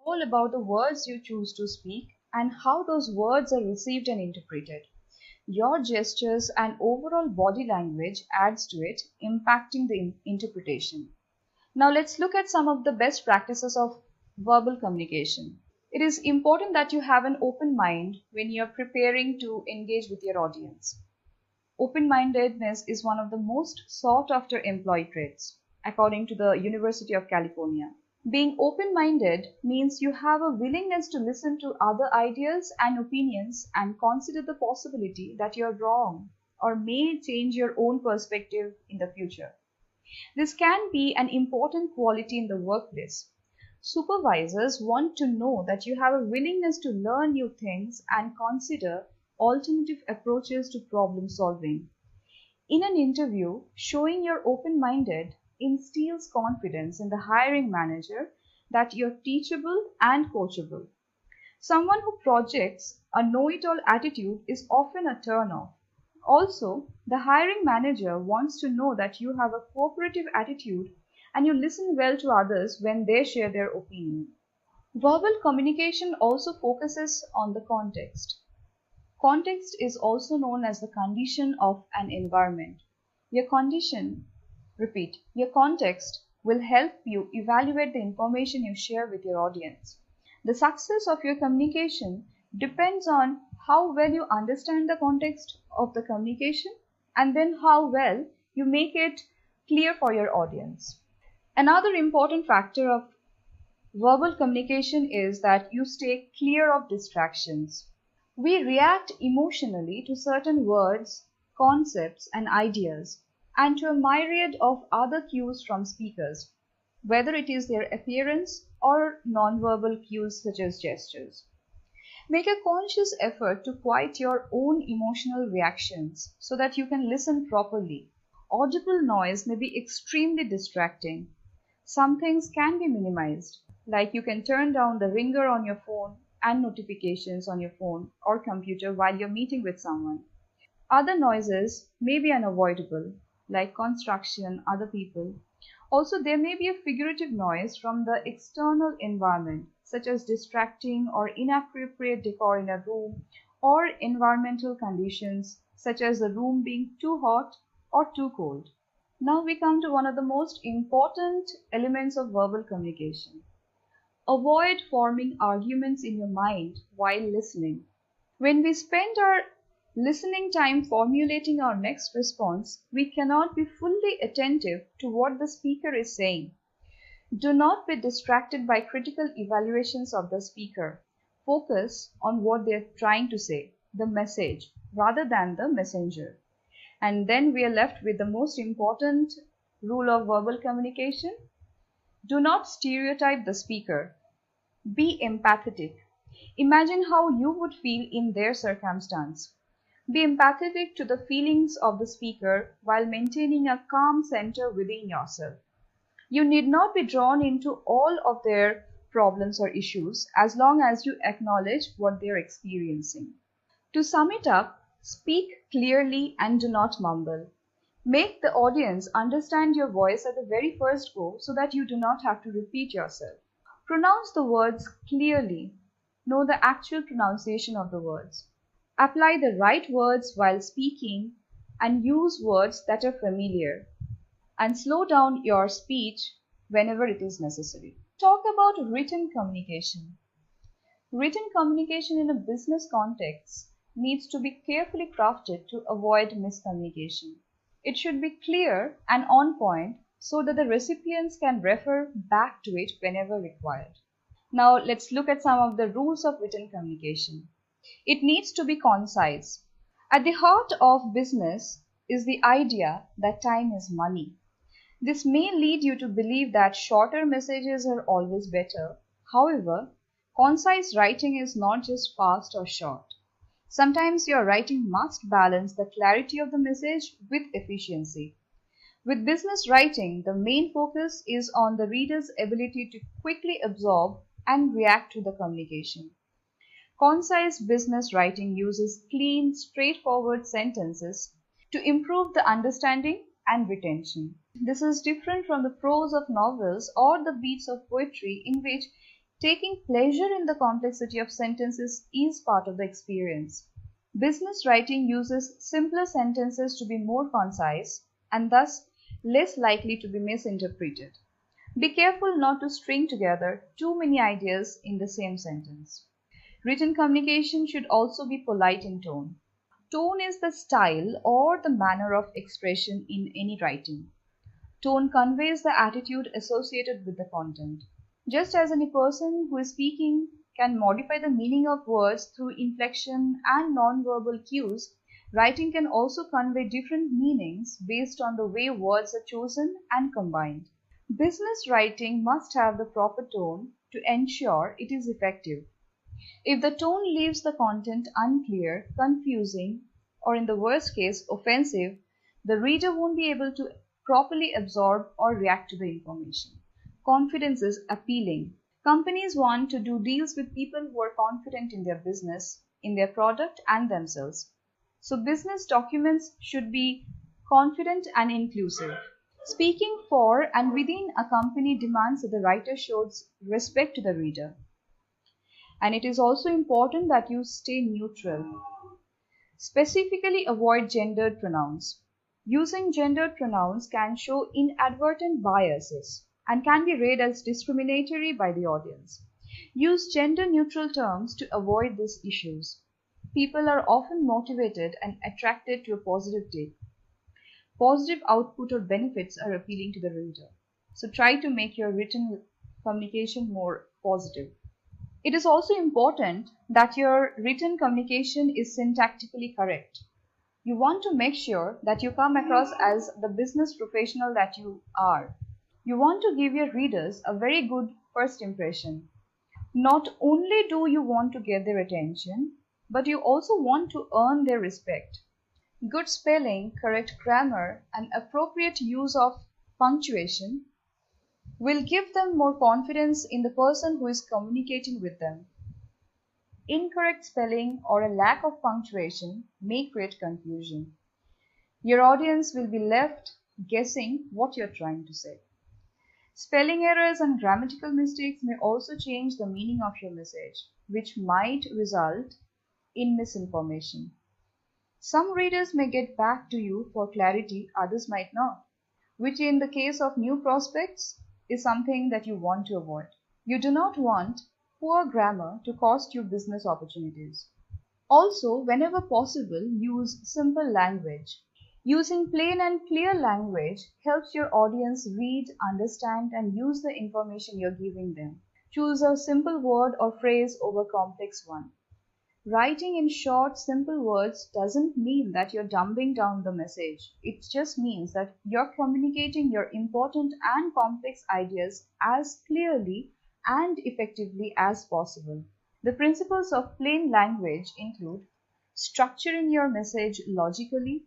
all about the words you choose to speak and how those words are received and interpreted. Your gestures and overall body language adds to it, impacting the interpretation. Now let's look at some of the best practices of verbal communication. It is important that you have an open mind when you are preparing to engage with your audience. Open-mindedness is one of the most sought-after employee traits, according to the University of California. Being open-minded means you have a willingness to listen to other ideas and opinions and consider the possibility that you're wrong or may change your own perspective in the future. This can be an important quality in the workplace. Supervisors want to know that you have a willingness to learn new things and consider alternative approaches to problem solving. In an interview, showing you're open-minded instills confidence in the hiring manager that you're teachable and coachable. Someone who projects a know-it-all attitude is often a turn-off. Also, the hiring manager wants to know that you have a cooperative attitude and you listen well to others when they share their opinion. Verbal communication also focuses on the context. Context is also known as the condition of an environment. Your context will help you evaluate the information you share with your audience. The success of your communication depends on how well you understand the context of the communication and then how well you make it clear for your audience. Another important factor of verbal communication is that you stay clear of distractions. We react emotionally to certain words, concepts, and ideas, and to a myriad of other cues from speakers, whether it is their appearance or nonverbal cues such as gestures. Make a conscious effort to quiet your own emotional reactions so that you can listen properly. Audible noise may be extremely distracting. Some things can be minimized, like you can turn down the ringer on your phone and notifications on your phone or computer while you're meeting with someone. Other noises may be unavoidable, like construction, other people. Also, there may be a figurative noise from the external environment, such as distracting or inappropriate decor in a room, or environmental conditions, such as the room being too hot or too cold. Now we come to one of the most important elements of verbal communication. Avoid forming arguments in your mind while listening. When we spend our listening time formulating our next response, we cannot be fully attentive to what the speaker is saying. Do not be distracted by critical evaluations of the speaker. Focus on what they are trying to say, the message, rather than the messenger. And then we are left with the most important rule of verbal communication. Do not stereotype the speaker. Be empathetic. Imagine how you would feel in their circumstance. Be empathetic to the feelings of the speaker while maintaining a calm center within yourself. You need not be drawn into all of their problems or issues as long as you acknowledge what they are experiencing. To sum it up, speak clearly and do not mumble. Make the audience understand your voice at the very first go so that you do not have to repeat yourself. Pronounce the words clearly. Know the actual pronunciation of the words. Apply the right words while speaking and use words that are familiar. And slow down your speech whenever it is necessary. Talk about written communication. Written communication in a business context needs to be carefully crafted to avoid miscommunication. It should be clear and on point so that the recipients can refer back to it whenever required. Now let's look at some of the rules of written communication. It needs to be concise. At the heart of business is the idea that time is money. This may lead you to believe that shorter messages are always better. However, concise writing is not just fast or short. Sometimes your writing must balance the clarity of the message with efficiency. With business writing, the main focus is on the reader's ability to quickly absorb and react to the communication. Concise business writing uses clean, straightforward sentences to improve the understanding and retention. This is different from the prose of novels or the beats of poetry in which Taking pleasure in the complexity of sentences is part of the experience. Business writing uses simpler sentences to be more concise and thus less likely to be misinterpreted. Be careful not to string together too many ideas in the same sentence. Written communication should also be polite in tone. Tone is the style or the manner of expression in any writing. Tone conveys the attitude associated with the content. Just as any person who is speaking can modify the meaning of words through inflection and non-verbal cues, writing can also convey different meanings based on the way words are chosen and combined. Business writing must have the proper tone to ensure it is effective. If the tone leaves the content unclear, confusing, or in the worst case, offensive, the reader won't be able to properly absorb or react to the information. Confidence is appealing. Companies want to do deals with people who are confident in their business, in their product, and themselves. So business documents should be confident and inclusive. Speaking for and within a company demands that the writer shows respect to the reader. And it is also important that you stay neutral. Specifically avoid gendered pronouns. Using gendered pronouns can show inadvertent biases and can be read as discriminatory by the audience. Use gender-neutral terms to avoid these issues. People are often motivated and attracted to a positive take. Positive output or benefits are appealing to the reader. So try to make your written communication more positive. It is also important that your written communication is syntactically correct. You want to make sure that you come across as the business professional that you are. You want to give your readers a very good first impression. Not only do you want to get their attention, but you also want to earn their respect. Good spelling, correct grammar, and appropriate use of punctuation will give them more confidence in the person who is communicating with them. Incorrect spelling or a lack of punctuation may create confusion. Your audience will be left guessing what you're trying to say. Spelling errors and grammatical mistakes may also change the meaning of your message, which might result in misinformation. Some readers may get back to you for clarity, others might not, which in the case of new prospects is something that you want to avoid. You do not want poor grammar to cost you business opportunities. Also, whenever possible, use simple language. Using plain and clear language helps your audience read, understand, and use the information you're giving them. Choose a simple word or phrase over complex one. Writing in short, simple words doesn't mean that you're dumbing down the message. It just means that you're communicating your important and complex ideas as clearly and effectively as possible. The principles of plain language include structuring your message logically,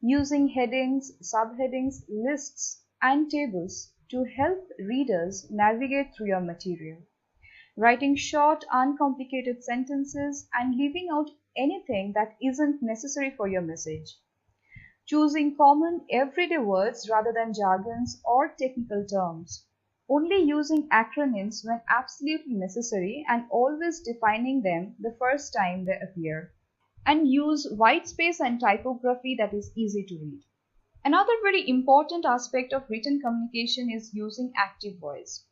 using headings, subheadings, lists, and tables to help readers navigate through your material. Writing short, uncomplicated sentences and leaving out anything that isn't necessary for your message. Choosing common, everyday words rather than jargons or technical terms. Only using acronyms when absolutely necessary and always defining them the first time they appear. And use white space and typography that is easy to read. Another very important aspect of written communication is using active voice.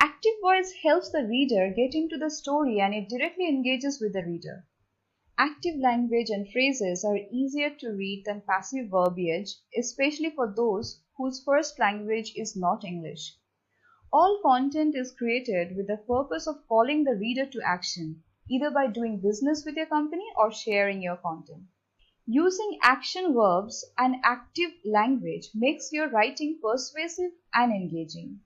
Active voice helps the reader get into the story and it directly engages with the reader. Active language and phrases are easier to read than passive verbiage, especially for those whose first language is not English. All content is created with the purpose of calling the reader to action, either by doing business with your company or sharing your content. Using action verbs and active language makes your writing persuasive and engaging.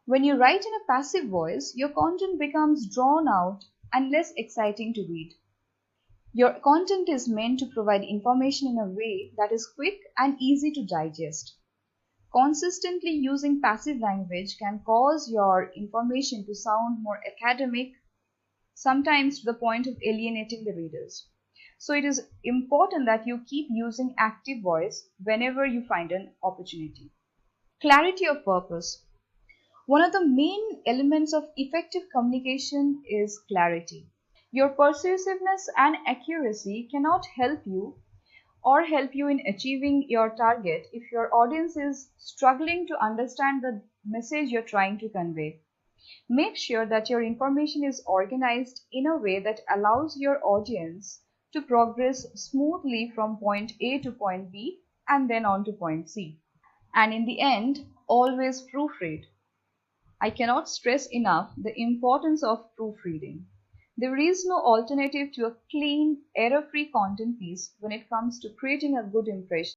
When you write in a passive voice, your content becomes drawn out and less exciting to read. Your content is meant to provide information in a way that is quick and easy to digest. Consistently using passive language can cause your information to sound more academic, sometimes to the point of alienating the readers. So it is important that you keep using active voice whenever you find an opportunity. Clarity of purpose. One of the main elements of effective communication is clarity. Your persuasiveness and accuracy cannot help you in achieving your target if your audience is struggling to understand the message you're trying to convey. Make sure that your information is organized in a way that allows your audience to progress smoothly from point A to point B and then on to point C. And in the end, always proofread. I cannot stress enough the importance of proofreading. There is no alternative to a clean, error-free content piece when it comes to creating a good impression.